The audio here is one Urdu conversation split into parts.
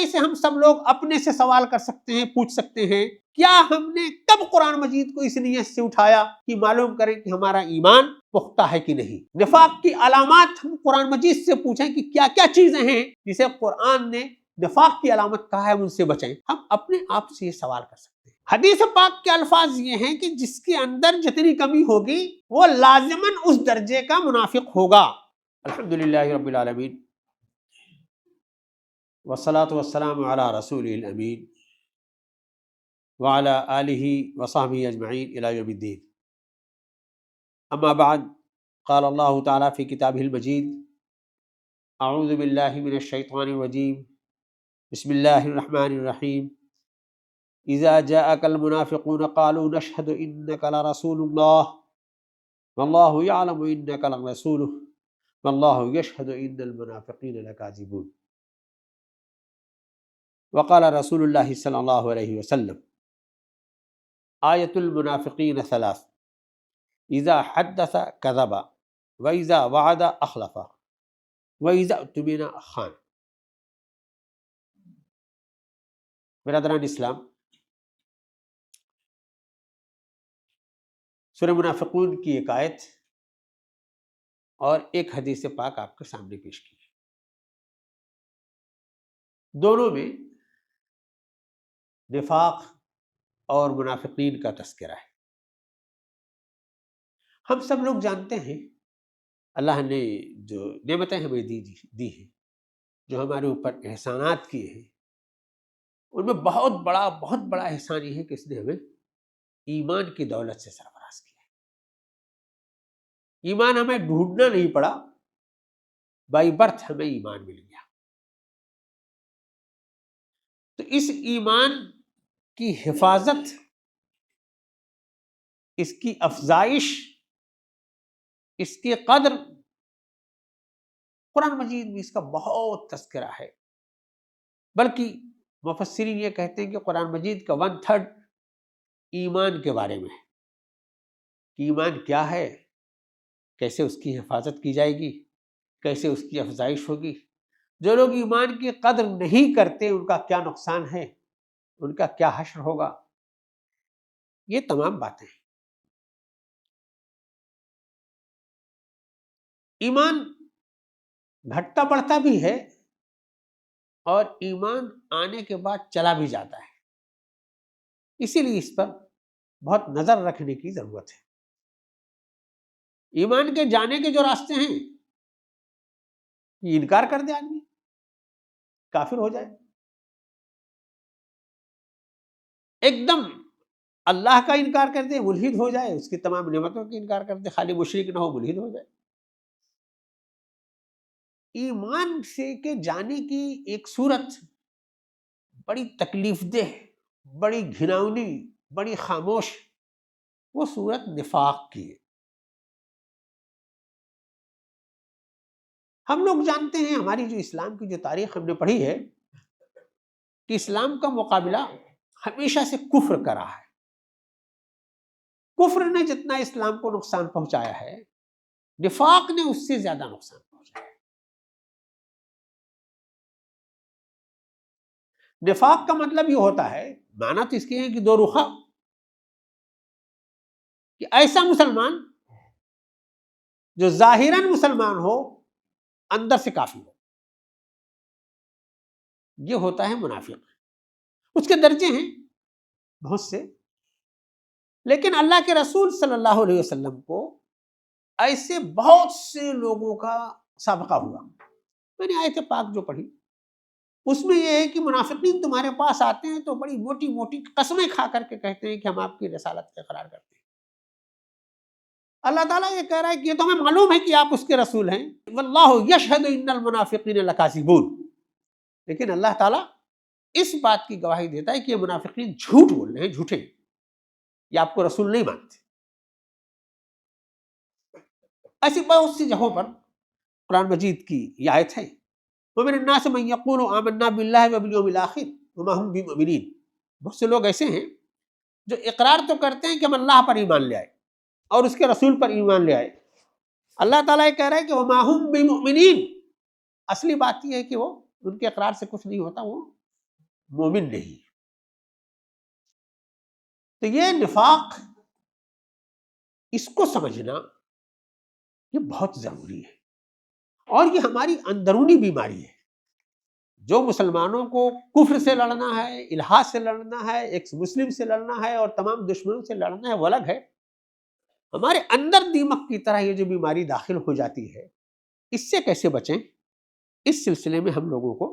گہرائی سے ہم سب لوگ اپنے سے سوال کر سکتے ہیں، پوچھ سکتے ہیں، کیا ہم نے کب قرآن مجید کو اس نیت سے اٹھایا کہ معلوم کریں کہ ہمارا ایمان پختہ ہے کہ نہیں؟ نفاق کی علامات ہم قرآن مجید سے پوچھیں کہ کیا کیا چیزیں ہیں جسے قرآن نے نفاق کی علامت کہا ہے، ان سے بچیں۔ ہم اپنے آپ سے یہ سوال کر سکتے ہیں۔ حدیث پاک کے الفاظ یہ ہیں کہ جس کے اندر جتنی کمی ہوگی وہ لازماً اس درجے کا منافق ہوگا۔ الحمدللہ رب العالمین والصلاة والسلام علی رسول الامین وعلی آلہ وصحبہ اجمعین الی یوم الدین۔ اما بعد، قال اللہ تعالی فی کتابہ المجید، اعوذ باللہ من الشیطان الرجیم، بسم اللہ الرحمن الرحیم، اذا جاءک المنافقون قالوا نشہد انک لرسول اللہ واللہ یعلم انک لرسولہ واللہ یشہد ان المنافقین لکاذبون۔ وقال رسول اللہ صلی اللہ علیہ وسلم، آیت المنافقین ثلاث، اذا حدث کذب واذا وعد اخلف واذا اؤتمن خان۔ برادران اسلام، سورہ منافقون کی ایک آیت اور ایک حدیث پاک آپ کے سامنے پیش کی، دونوں میں نفاق اور منافقین کا تذکرہ ہے۔ ہم سب لوگ جانتے ہیں اللہ نے جو نعمتیں ہمیں دی ہیں، جو ہمارے اوپر احسانات کیے ہیں، ان میں بہت بڑا احسان یہ ہے کہ اس نے ہمیں ایمان کی دولت سے سرفراز کیا ہے۔ ایمان ہمیں ڈھونڈنا نہیں پڑا، بائی برتھ ہمیں ایمان مل گیا۔ تو اس ایمان کی حفاظت، اس کی افزائش، اس کی قدر، قرآن مجید میں اس کا بہت تذکرہ ہے۔ بلکہ مفسرین یہ کہتے ہیں کہ قرآن مجید کا 1/3 ایمان کے بارے میں ہے کہ ایمان کیا ہے، کیسے اس کی حفاظت کی جائے گی، کیسے اس کی افزائش ہوگی، جو لوگ ایمان کی قدر نہیں کرتے ان کا کیا نقصان ہے، ان کا کیا حشر ہوگا، یہ تمام باتیں ہیں۔ ایمان گھٹتا بڑھتا بھی ہے اور ایمان آنے کے بعد چلا بھی جاتا ہے، اسی لیے اس پر بہت نظر رکھنے کی ضرورت ہے۔ ایمان کے جانے کے جو راستے ہیں، یہ انکار کر دے آدمی، کافر ہو جائے، ایک دم اللہ کا انکار کر دے، ملحد ہو جائے، اس کی تمام نعمتوں کا انکار کر دے، خالی مشرک نہ ہو، ملحد ہو جائے۔ ایمان سے کے جانے کی ایک صورت بڑی تکلیف دہ، بڑی گھناؤنی، بڑی خاموش، وہ صورت نفاق کی ہے۔ ہم لوگ جانتے ہیں، ہماری جو اسلام کی جو تاریخ ہم نے پڑھی ہے، کہ اسلام کا مقابلہ ہمیشہ سے کفر کا رہا ہے۔ کفر نے جتنا اسلام کو نقصان پہنچایا ہے، نفاق نے اس سے زیادہ نقصان پہنچایا ہے۔ نفاق کا مطلب یہ ہوتا ہے، معنی تو اس کی ہے کہ دو رخا، کہ ایسا مسلمان جو ظاہراً مسلمان ہو، اندر سے کافر ہو، یہ ہوتا ہے منافق۔ اس کے درجے ہیں بہت سے، لیکن اللہ کے رسول صلی اللہ علیہ وسلم کو ایسے بہت سے لوگوں کا سابقہ ہوا۔ میں نے آیت پاک جو پڑھی، اس میں یہ ہے کہ منافقین تمہارے پاس آتے ہیں تو بڑی موٹی موٹی قسمیں کھا کر کے کہتے ہیں کہ ہم آپ کی رسالت کا اقرار کرتے ہیں۔ اللہ تعالیٰ یہ کہہ رہا ہے کہ یہ تو ہمیں معلوم ہے کہ آپ اس کے رسول ہیں، واللہ یشہد ان المنافقین لکاذبون، لیکن اللہ تعالیٰ اس بات کی گواہی دیتا ہے کہ یہ منافقین جھوٹ بول رہے ہیں، جھوٹے، یہ آپ کو رسول نہیں مانتے۔ ایسی بہت سی جگہوں پر قرآن مجید کی یہ آیت ہے، وَمِنَ النَّاسِ مَن يَقُولُ آمَنَّا بِاللَّهِ وَبِالْيَوْمِ الْآخِرِ وَمَا هُمْ بِمُؤْمِنِينَ۔ بہت سے لوگ ایسے ہیں جو اقرار تو کرتے ہیں کہ ہم اللہ پر ایمان لے آئے اور اس کے رسول پر ایمان لے آئے، اللہ تعالیٰ یہ کہہ رہا ہے کہ وَمَا هُمْ بِمُؤْمِنِينَ، اصلی بات یہ ہے کہ وہ ان کے اقرار سے کچھ نہیں ہوتا، وہ مومن نہیں. تو یہ نفاق، اس کو سمجھنا یہ بہت ضروری ہے، اور یہ ہماری اندرونی بیماری ہے. جو مسلمانوں کو کفر سے لڑنا ہے، الحاد سے لڑنا ہے، ایک مسلم سے لڑنا ہے، اور تمام دشمنوں سے لڑنا ہے، وہ الگ ہے. ہمارے اندر دیمک کی طرح یہ جو بیماری داخل ہو جاتی ہے، اس سے کیسے بچیں، اس سلسلے میں ہم لوگوں کو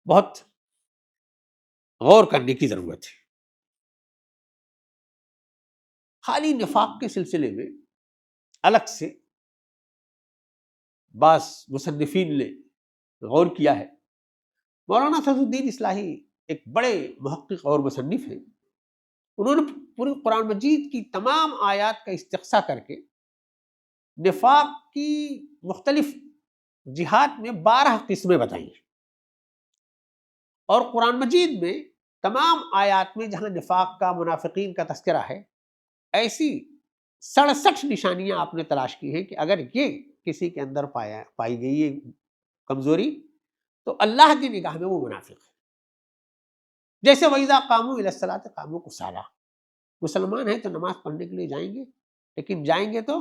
بہت غور کرنے کی ضرورت ہے. خالی نفاق کے سلسلے میں الگ سے بعض مصنفین نے غور کیا ہے. مولانا فضل الدین اصلاحی ایک بڑے محقق اور مصنف ہیں. انہوں نے پوری قرآن مجید کی تمام آیات کا استقصاء کر کے نفاق کی مختلف جہات میں 12 قسمیں بتائی ہیں، اور قرآن مجید میں تمام آیات میں جہاں نفاق کا، منافقین کا تذکرہ ہے، ایسی 67 نشانیاں آپ نے تلاش کی ہیں کہ اگر یہ کسی کے اندر پائی گئی ہے کمزوری، تو اللہ کی نگاہ میں وہ منافق ہے. جیسے وَإِذَا قَامُوا إِلَى الصَّلَاةِ قَامُوا كُسَالَىٰ، مسلمان ہیں تو نماز پڑھنے کے لیے جائیں گے، لیکن جائیں گے تو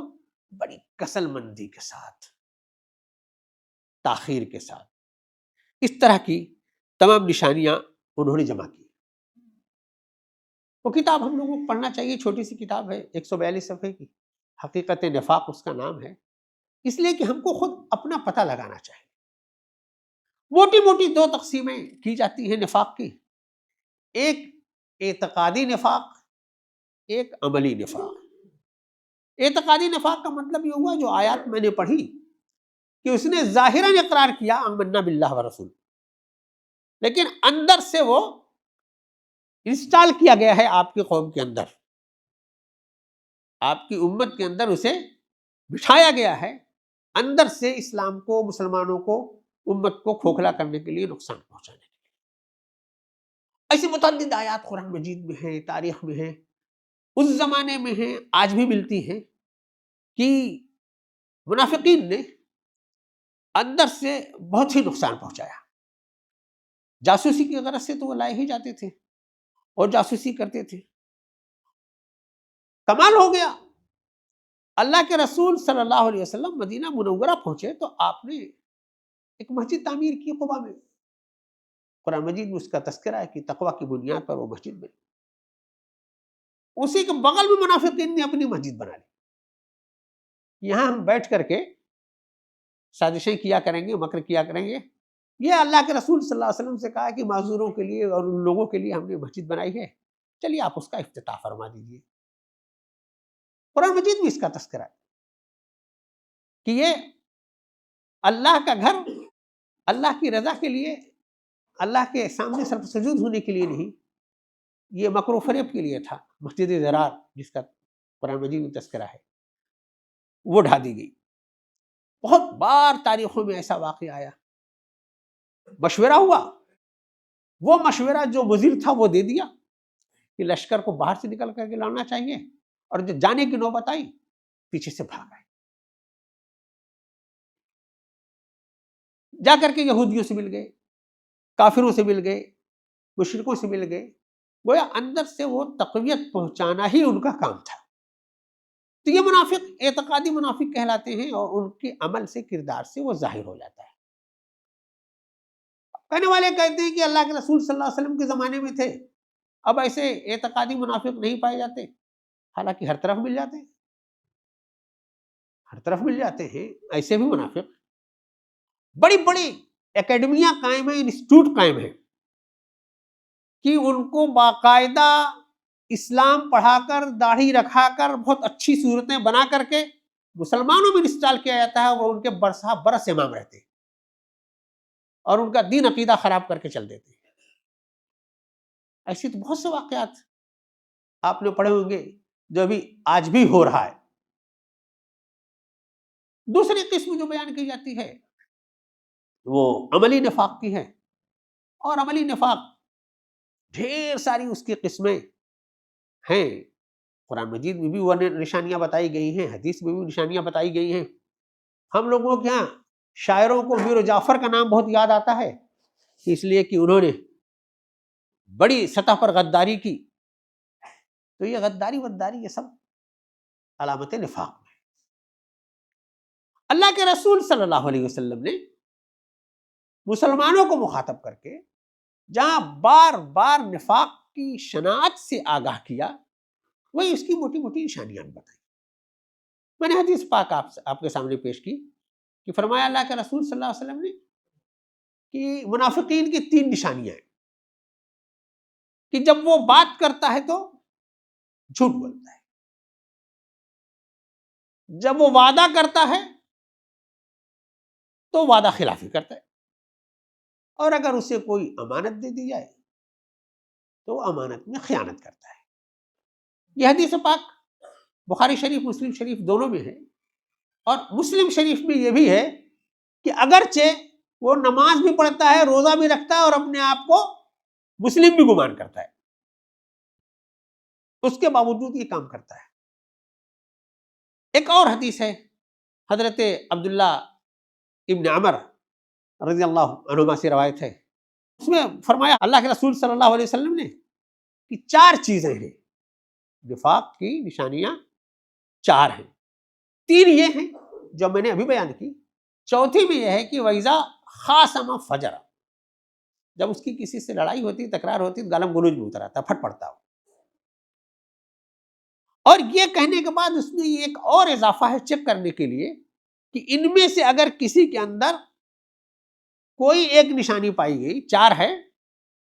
بڑی کسل مندی کے ساتھ، تاخیر کے ساتھ. اس طرح کی تمام نشانیاں انہوں نے جمع کی. وہ کتاب ہم لوگوں کو پڑھنا چاہیے. چھوٹی سی کتاب ہے، 142 صفحے کی، حقیقت نفاق اس کا نام ہے. اس لیے کہ ہم کو خود اپنا پتہ لگانا چاہیے. موٹی موٹی 2 تقسیمیں کی جاتی ہیں نفاق کی، ایک اعتقادی نفاق، ایک عملی نفاق. اعتقادی نفاق کا مطلب یہ ہوا جو آیات میں نے پڑھی کہ اس نے ظاہراً اقرار کیا آمنا باللہ ورسول، لیکن اندر سے وہ انسٹال کیا گیا ہے آپ کی قوم کے اندر، آپ کی امت کے اندر اسے بٹھایا گیا ہے، اندر سے اسلام کو، مسلمانوں کو، امت کو کھوکھلا کرنے کے لیے، نقصان پہنچانے کے لیے. ایسی متعدد آیات قرآن مجید میں ہیں، تاریخ میں ہیں، اس زمانے میں ہیں، آج بھی ملتی ہیں، کہ منافقین نے اندر سے بہت ہی نقصان پہنچایا. جاسوسی کی غرض سے تو وہ لائے ہی جاتے تھے اور جاسوسی کرتے تھے. کمال ہو گیا، اللہ کے رسول صلی اللہ علیہ وسلم مدینہ منورہ پہنچے تو آپ نے ایک مسجد تعمیر کی قباء میں. قرآن مجید میں اس کا تذکرہ ہے کہ تقویٰ کی بنیاد پر وہ مسجد بنی. اسی کے بغل میں منافقین نے اپنی مسجد بنا لی. یہاں ہم بیٹھ کر کے سازشیں کیا کریں گے، مکر کیا کریں گے. یہ اللہ کے رسول صلی اللہ علیہ وسلم سے کہا کہ معذوروں کے لیے اور ان لوگوں کے لیے ہم نے مسجد بنائی ہے، چلیے آپ اس کا افتتاح فرما دیجیے. قرآن مجید میں اس کا تذکرہ ہے کہ یہ اللہ کا گھر اللہ کی رضا کے لیے، اللہ کے سامنے سر سجود ہونے کے لیے نہیں، یہ مکر و فریب کے لیے تھا. مسجد ضرار جس کا قرآن مجید میں تذکرہ ہے وہ ڈھا دی گئی. بہت بار تاریخوں میں ایسا واقعہ آیا. مشورہ ہوا، وہ مشورہ جو وزیر تھا وہ دے دیا کہ لشکر کو باہر سے نکل کر کے لانا چاہیے، اور جو جانے کی نوبت آئی پیچھے سے بھاگ آئے. جا کر کے یہودیوں سے مل گئے، کافروں سے مل گئے، مشرکوں سے مل گئے. گویا اندر سے وہ تقویت پہنچانا ہی ان کا کام تھا. تو یہ منافق اعتقادی منافق کہلاتے ہیں، اور ان کے عمل سے، کردار سے وہ ظاہر ہو جاتا ہے. کہنے والے کہتے ہیں کہ اللہ کے رسول صلی اللہ علیہ وسلم کے زمانے میں تھے، اب ایسے اعتقادی منافق نہیں پائے جاتے. حالانکہ ہر طرف مل جاتے ہیں، ہر طرف مل جاتے ہیں ایسے بھی منافق. بڑی بڑی اکیڈمیاں قائم ہیں، انسٹیٹیوٹ قائم ہیں کہ ان کو باقاعدہ اسلام پڑھا کر، داڑھی رکھا کر، بہت اچھی صورتیں بنا کر کے مسلمانوں میں انسٹال کیا جاتا ہے. وہ ان کے برسا برس امام رہتے ہیں اور ان کا دین عقیدہ خراب کر کے چل دیتے ہیں. ایسی تو بہت سے واقعات آپ نے پڑھے ہوں گے جو ابھی آج بھی ہو رہا ہے. دوسری قسم جو بیان کی جاتی ہے وہ عملی نفاق کی ہے، اور عملی نفاق ڈھیر ساری اس کی قسمیں ہیں. قرآن مجید میں بھی وہ نشانیاں بتائی گئی ہیں، حدیث میں بھی نشانیاں بتائی گئی ہیں. ہم لوگوں کے یہاں شاعروں کو میر جعفر کا نام بہت یاد آتا ہے اس لیے کہ انہوں نے بڑی سطح پر غداری کی، تو یہ غداری وداری یہ سب علامت نفاق ہے۔ اللہ کے رسول صلی اللہ علیہ وسلم نے مسلمانوں کو مخاطب کر کے جہاں بار بار نفاق کی شناعت سے آگاہ کیا، وہی اس کی موٹی موٹی نشانیاں بتائی۔ میں نے حدیث پاک آپ کے سامنے پیش کی کہ فرمایا اللہ کے رسول صلی اللہ علیہ وسلم نے کہ منافقین کی 3 نشانیاں ہیں کہ جب وہ بات کرتا ہے تو جھوٹ بولتا ہے، جب وہ وعدہ کرتا ہے تو وعدہ خلافی کرتا ہے، اور اگر اسے کوئی امانت دے دی جائے تو امانت میں خیانت کرتا ہے۔ یہ حدیث پاک بخاری شریف مسلم شریف دونوں میں ہے، اور مسلم شریف میں یہ بھی ہے کہ اگرچہ وہ نماز بھی پڑھتا ہے، روزہ بھی رکھتا ہے، اور اپنے آپ کو مسلم بھی گمان کرتا ہے، اس کے باوجود یہ کام کرتا ہے۔ ایک اور حدیث ہے، حضرت عبداللہ ابن عمر رضی اللہ عنہما سے روایت ہے، اس میں فرمایا اللہ کے رسول صلی اللہ علیہ وسلم نے کہ 4 چیزیں ہیں، نفاق کی نشانیاں 4 ہیں، 3 یہ ہیں جو میں نے ابھی بیان کی، چوتھی میں یہ ہے کہ وَإِذَا خَاصَمَ فَجَرَ، جب اس کی کسی سے لڑائی ہوتی، تکرار ہوتی، گالم گلوچ میں اتر آتا، پھٹ پڑتا ہو۔ اور یہ کہنے کے بعد اس میں ایک اور اضافہ ہے چیک کرنے کے لیے کہ ان میں سے اگر کسی کے اندر کوئی ایک نشانی پائی گئی، 4 ہے،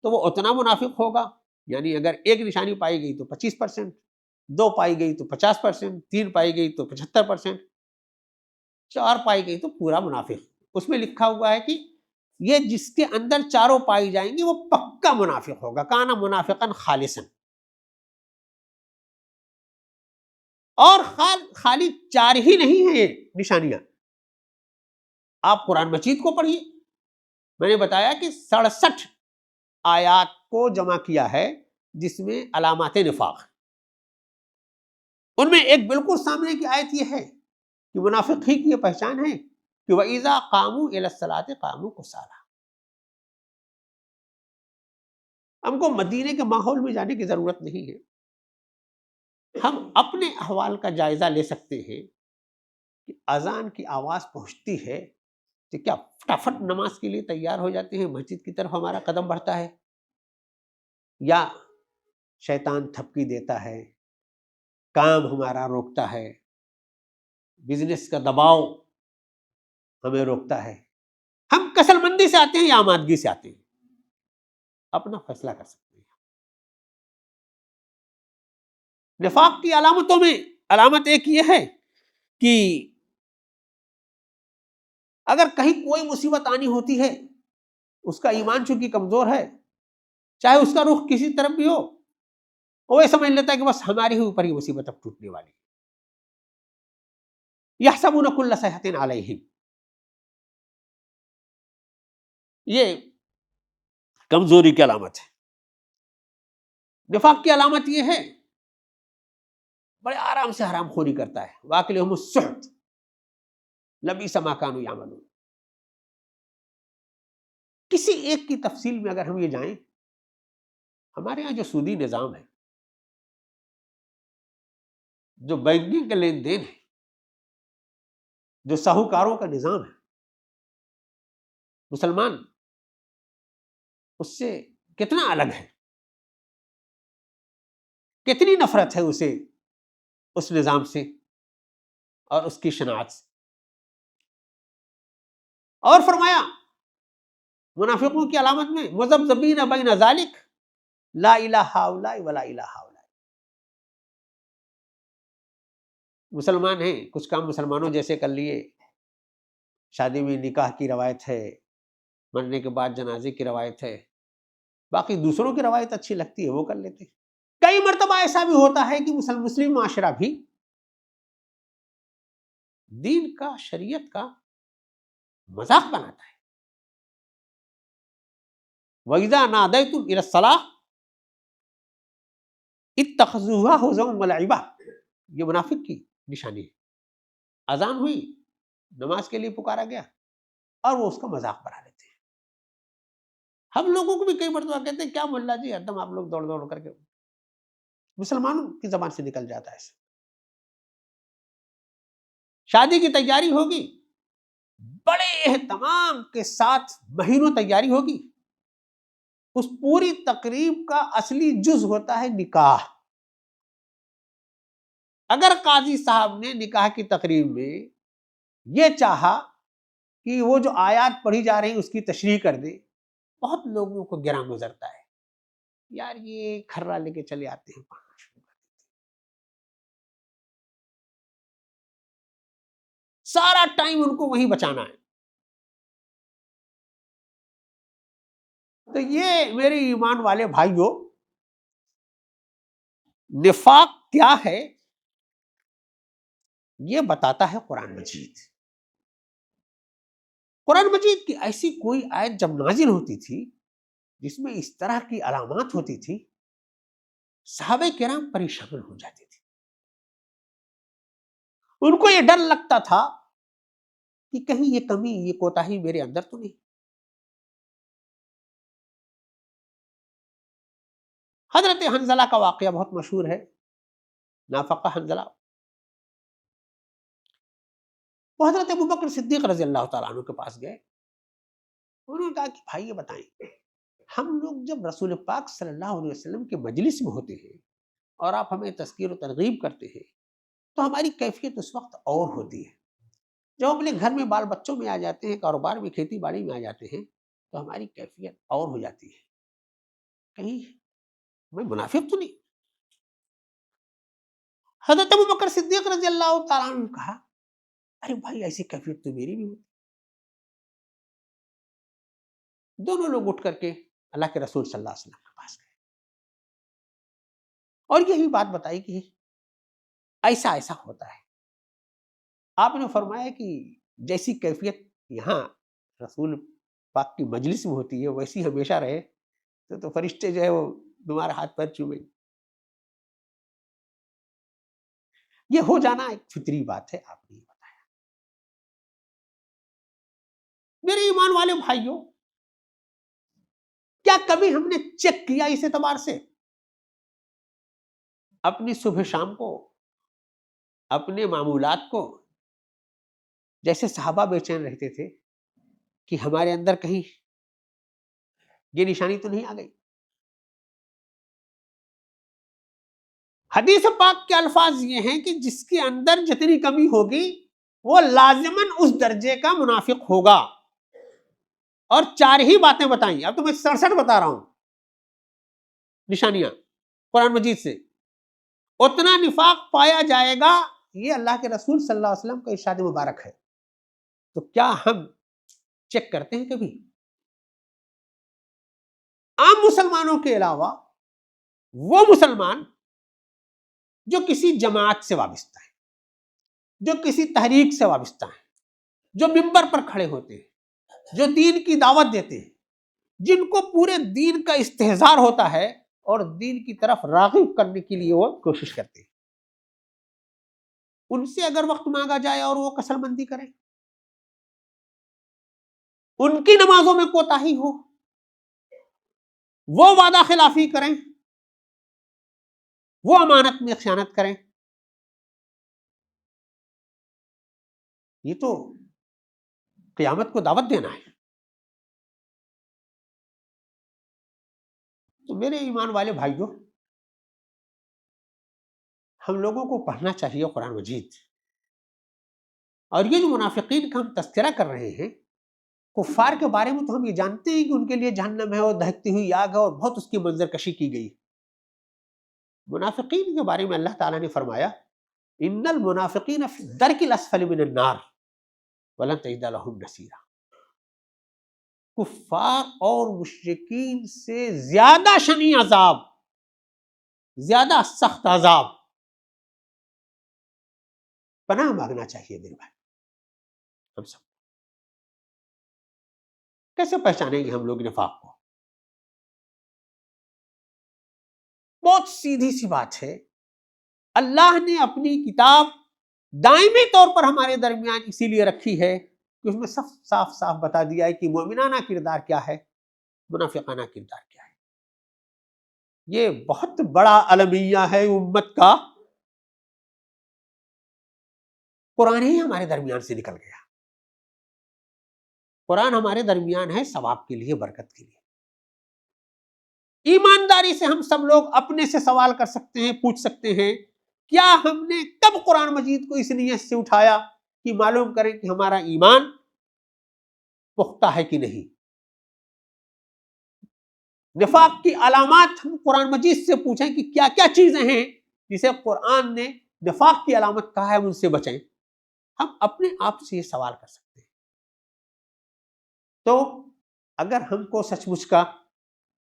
تو وہ اتنا منافق ہوگا، یعنی اگر ایک نشانی پائی گئی تو 25%، 2 پائی گئی تو 50%، 3 پائی گئی تو 75%، 4 پائی گئی تو پورا منافق۔ اس میں لکھا ہوا ہے کہ یہ جس کے اندر 4 پائی جائیں گی وہ پکا منافق ہوگا، کانا منافقا خالصا۔ اور خالی 4 ہی نہیں ہیں یہ نشانیاں، آپ قرآن مجید کو پڑھیے، میں نے بتایا کہ 67 آیات کو جمع کیا ہے جس میں علامات نفاق، ان میں ایک بالکل سامنے کی آیت یہ ہے کہ منافق ہی کی یہ پہچان ہے کہ وَإِذَا قَامُوا إِلَى الصَّلَاةِ قَامُوا كُسَالَىٰ۔ ہم کو مدینے کے ماحول میں جانے کی ضرورت نہیں ہے، ہم اپنے احوال کا جائزہ لے سکتے ہیں کہ اذان کی آواز پہنچتی ہے تو کیا فٹافٹ نماز کے لیے تیار ہو جاتے ہیں، مسجد کی طرف ہمارا قدم بڑھتا ہے، یا شیطان تھپکی دیتا ہے، کام ہمارا روکتا ہے، بزنس کا دباؤ ہمیں روکتا ہے، ہم کسل مندی سے آتے ہیں یا آمادگی سے آتے ہیں، اپنا فیصلہ کر سکتے ہیں۔ نفاق کی علامتوں میں علامت ایک یہ ہے کہ اگر کہیں کوئی مصیبت آنی ہوتی ہے، اس کا ایمان چونکہ کمزور ہے، چاہے اس کا رخ کسی طرف بھی ہو، وہ یہ سمجھ لیتا ہے کہ بس ہماری ہی اوپر یہ مصیبت اب ٹوٹنے والی ہے۔ یحسبون کل صیحۃ علیہم، یہ کمزوری کی علامت ہے۔ نفاق کی علامت یہ ہے بڑے آرام سے حرام خوری کرتا ہے، واکلہم السحت لبئس ما کانوا یعملون۔ کسی ایک کی تفصیل میں اگر ہم یہ جائیں، ہمارے ہاں جو سودی نظام ہے، جو بینکنگ کا لین دین ہے، جو ساہوکاروں کا نظام ہے، مسلمان اس سے کتنا الگ ہے، کتنی نفرت ہے اسے اس نظام سے اور اس کی شناعت سے۔ اور فرمایا منافقوں کی علامت میں مذبذبین بین ذالک لا الہ ہؤلاء ولا الہ ہؤلاء۔ مسلمان ہیں، کچھ کام مسلمانوں جیسے کر لیے، شادی میں نکاح کی روایت ہے، مرنے کے بعد جنازے کی روایت ہے، باقی دوسروں کی روایت اچھی لگتی ہے وہ کر لیتے ہیں۔ کئی مرتبہ ایسا بھی ہوتا ہے کہ مسلم معاشرہ بھی دین کا، شریعت کا مذاق بناتا ہے۔ وَإِذَا نَادَيْتُمْ إِلَى الصَّلَاةِ اتَّخَذُوهَا هُزُوًا وَلَعِبًا، یہ منافق کی نشانی ہے۔ اذان ہوئی، نماز کے لیے پکارا گیا، اور وہ اس کا مذاق بنا لیتے ہیں۔ ہم لوگوں کو بھی کئی مرتبہ کہتے ہیں کیا ملا جی ہر دم آپ لوگ دوڑ دوڑ کر کے، مسلمانوں کی زبان سے نکل جاتا ہے ایسے۔ شادی کی تیاری ہوگی، بڑے اہتمام کے ساتھ مہینوں تیاری ہوگی، اس پوری تقریب کا اصلی جز ہوتا ہے نکاح۔ اگر قاضی صاحب نے نکاح کی تقریب میں یہ چاہا کہ وہ جو آیات پڑھی جا رہی ہیں اس کی تشریح کر دے، بہت لوگوں کو گراں گزرتا ہے، یار یہ کھرا لے کے چلے آتے ہیں، سارا ٹائم ان کو وہیں بچانا ہے۔ تو یہ میرے ایمان والے بھائیوں، نفاق کیا ہے یہ بتاتا ہے قرآن مجید۔ قرآن مجید کی ایسی کوئی آیت جب نازل ہوتی تھی جس میں اس طرح کی علامات ہوتی تھی، صحابہ کرام پریشان ہو جاتے تھے، ان کو یہ ڈر لگتا تھا کہ کہیں یہ کمی، یہ کوتاہی میرے اندر تو نہیں۔ حضرت حنظلہ کا واقعہ بہت مشہور ہے، نافقہ حنظلہ۔ وہ حضرت ابوبکر صدیق رضی اللہ تعالیٰ عنہ کے پاس گئے، انہوں نے کہا کہ بھائی یہ بتائیں، ہم لوگ جب رسول پاک صلی اللہ علیہ وسلم کے مجلس میں ہوتے ہیں اور آپ ہمیں تذکیر و ترغیب کرتے ہیں تو ہماری کیفیت اس وقت اور ہوتی ہے، جب اپنے گھر میں بال بچوں میں آ جاتے ہیں، کاروبار میں، کھیتی باڑی میں آ جاتے ہیں تو ہماری کیفیت اور ہو جاتی ہے، کہیں میں منافق تو نہیں؟ حضرت ابوبکر صدیق رضی اللہ تعالیٰ عنہ نے کہا ارے بھائی ایسی کیفیت تو میری بھی ہوتی۔ دونوں لوگ اٹھ کر کے اللہ کے رسول صلی اللہ علیہ وسلم کے پاس گئے اور یہی بات بتائی کہ ایسا ایسا ہوتا ہے۔ آپ نے فرمایا کہ جیسی کیفیت یہاں رسول پاک کی مجلس میں ہوتی ہے ویسی ہمیشہ رہے تو فرشتے جو ہے وہ تمہارے ہاتھ پیر چومیں۔ یہ ہو جانا ایک فطری بات ہے، آپ نے یہ بتایا۔ میرے ایمان والے بھائیوں، کیا کبھی ہم نے چیک کیا اس اعتبار سے اپنی صبح شام کو، اپنے معمولات کو، جیسے صحابہ بے چین رہتے تھے کہ ہمارے اندر کہیں یہ نشانی تو نہیں آ گئی؟ حدیث پاک کے الفاظ یہ ہیں کہ جس کے اندر جتنی کمی ہوگی وہ لازماً اس درجے کا منافق ہوگا۔ اور 4 ہی باتیں بتائیں، اب تو میں 67 بتا رہا ہوں نشانیاں قرآن مجید سے، اتنا نفاق پایا جائے گا، یہ اللہ کے رسول صلی اللہ علیہ وسلم کا ارشاد مبارک ہے۔ تو کیا ہم چیک کرتے ہیں کبھی؟ عام مسلمانوں کے علاوہ وہ مسلمان جو کسی جماعت سے وابستہ ہے، جو کسی تحریک سے وابستہ ہیں، جو ممبر پر کھڑے ہوتے ہیں، جو دین کی دعوت دیتے ہیں، جن کو پورے دین کا استحضار ہوتا ہے اور دین کی طرف راغب کرنے کے لیے وہ کوشش کرتے ہیں، ان سے اگر وقت مانگا جائے اور وہ کسل مندی کریں، ان کی نمازوں میں کوتاہی ہو، وہ وعدہ خلافی کریں، وہ امانت میں خیانت کریں، یہ تو قیامت کو دعوت دینا ہے۔ تو میرے ایمان والے بھائیوں، ہم لوگوں کو پڑھنا چاہیے قرآن مجید، اور یہ جو منافقین کا ہم تذکرہ کر رہے ہیں، کفار کے بارے میں تو ہم یہ جانتے ہیں کہ ان کے لیے جہنم ہے اور دہکتی ہوئی آگ ہے اور بہت اس کی منظر کشی کی گئی۔ منافقین کے بارے میں اللہ تعالیٰ نے فرمایا ان المنافقین فی الدرک الاسفل من النار ولن تجد لهم نصیرا۔ کفار اور مشرکین سے زیادہ شنی عذاب، زیادہ سخت عذاب، پناہ مانگنا چاہیے میرے بھائی ہم سب۔ کیسے پہچانیں گے ہم لوگ نفاق کو؟ بہت سیدھی سی بات ہے، اللہ نے اپنی کتاب دائمی طور پر ہمارے درمیان اسی لیے رکھی ہے کہ اس میں صاف صاف بتا دیا ہے کہ مومنانہ کردار کیا ہے منافقانہ کردار کیا ہے. یہ بہت بڑا المیہ ہے امت کا. قرآن ہی ہمارے درمیان سے نکل گیا. قرآن ہمارے درمیان ہے ثواب کے لیے، برکت کے لیے. ایمانداری سے ہم سب لوگ اپنے سے سوال کر سکتے ہیں، پوچھ سکتے ہیں کیا ہم نے کب قرآن مجید کو اس نیت سے اٹھایا کہ معلوم کریں کہ ہمارا ایمان پختہ ہے کہ نہیں. نفاق کی علامات ہم قرآن مجید سے پوچھیں کہ کیا کیا چیزیں ہیں جسے قرآن نے نفاق کی علامت کہا ہے، ان سے بچیں. ہم اپنے آپ سے یہ سوال کر سکتے ہیں. تو اگر ہم کو سچ مچ کا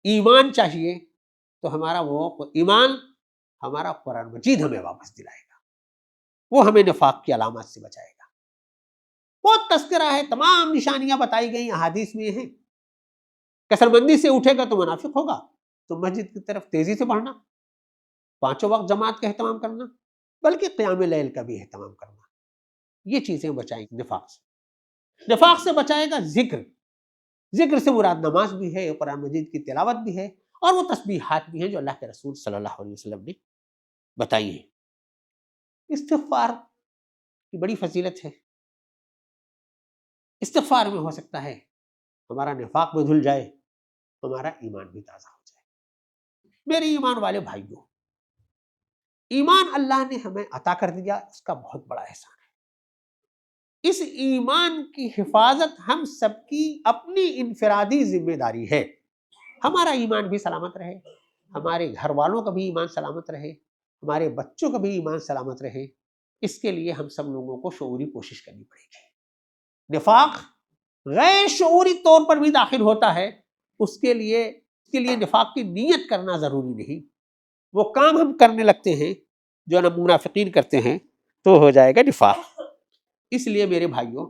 ایمان چاہیے تو ہمارا وہ ایمان ہمارا قرآن مجید ہمیں واپس دلائے گا، وہ ہمیں نفاق کی علامات سے بچائے گا. بہت تذکرہ ہے، تمام نشانیاں بتائی گئی احادیث میں ہیں. کثر بندی سے اٹھے گا تو منافق ہوگا. تو مسجد کی طرف تیزی سے بڑھنا، 5 وقت جماعت کا اہتمام کرنا، بلکہ قیام لیل کا بھی اہتمام کرنا، یہ چیزیں بچائیں گی نفاق سے. نفاق سے بچائے گا ذکر. ذکر سے مراد نماز بھی ہے، قرآن مجید کی تلاوت بھی ہے، اور وہ تسبیحات بھی ہیں جو اللہ کے رسول صلی اللہ علیہ وسلم نے بتائی ہیں. استغفار کی بڑی فضیلت ہے. استغفار میں ہو سکتا ہے ہمارا نفاق بھی دھل جائے، ہمارا ایمان بھی تازہ ہو جائے. میرے ایمان والے بھائیوں، ایمان اللہ نے ہمیں عطا کر دیا، اس کا بہت بڑا احسان ہے. اس ایمان کی حفاظت ہم سب کی اپنی انفرادی ذمہ داری ہے. ہمارا ایمان بھی سلامت رہے، ہمارے گھر والوں کا بھی ایمان سلامت رہے، ہمارے بچوں کا بھی ایمان سلامت رہے. اس کے لیے ہم سب لوگوں کو شعوری کوشش کرنی پڑے گی. نفاق غیر شعوری طور پر بھی داخل ہوتا ہے، اس کے لیے نفاق کی نیت کرنا ضروری نہیں. وہ کام ہم کرنے لگتے ہیں جو منافقین کرتے ہیں تو ہو جائے گا نفاق. اس لیے میرے بھائیوں،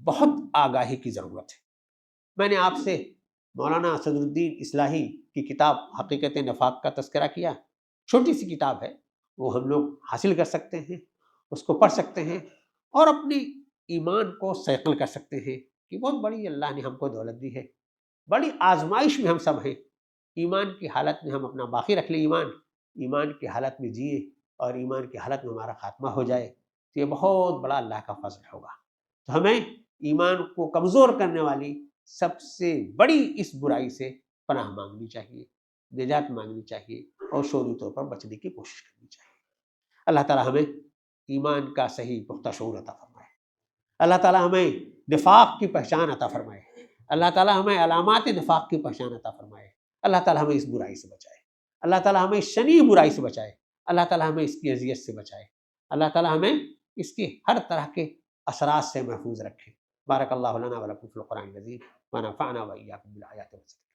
بہت آگاہی کی ضرورت ہے. میں نے آپ سے مولانا صدر الدین اصلاحی کی کتاب حقیقت نفاق کا تذکرہ کیا. چھوٹی سی کتاب ہے، وہ ہم لوگ حاصل کر سکتے ہیں، اس کو پڑھ سکتے ہیں اور اپنی ایمان کو صیقل کر سکتے ہیں کہ بہت بڑی اللہ نے ہم کو دولت دی ہے. بڑی آزمائش میں ہم سب ہیں. ایمان کی حالت میں ہم اپنا باقی رکھ لیں، ایمان کی حالت میں جیے اور ایمان کی حالت میں ہمارا خاتمہ ہو جائے تو یہ بہت بڑا اللہ کا فضل ہوگا. تو ہمیں ایمان کو کمزور کرنے والی سب سے بڑی اس برائی سے پناہ مانگنی چاہیے، نجات مانگنی چاہیے اور شعوری طور پر بچنے کی کوشش کرنی چاہیے. اللہ تعالیٰ ہمیں ایمان کا صحیح پختہ شعور عطا فرمائے. اللہ تعالیٰ ہمیں نفاق کی پہچان عطا فرمائے. اللہ تعالیٰ ہمیں علامات نفاق کی پہچان عطا فرمائے. اللہ تعالیٰ ہمیں اس برائی سے بچائے. اللہ تعالیٰ ہمیں شنیع برائی سے بچائے. اللہ تعالیٰ ہمیں اس کی اذیت سے بچائے. اللہ تعالیٰ ہمیں اس کی ہر طرح کے اثرات سے محفوظ رکھے. بارک اللہ لنا ولکم فی القرآن العظیم ونفعنا وإیاکم بالآیات والذکر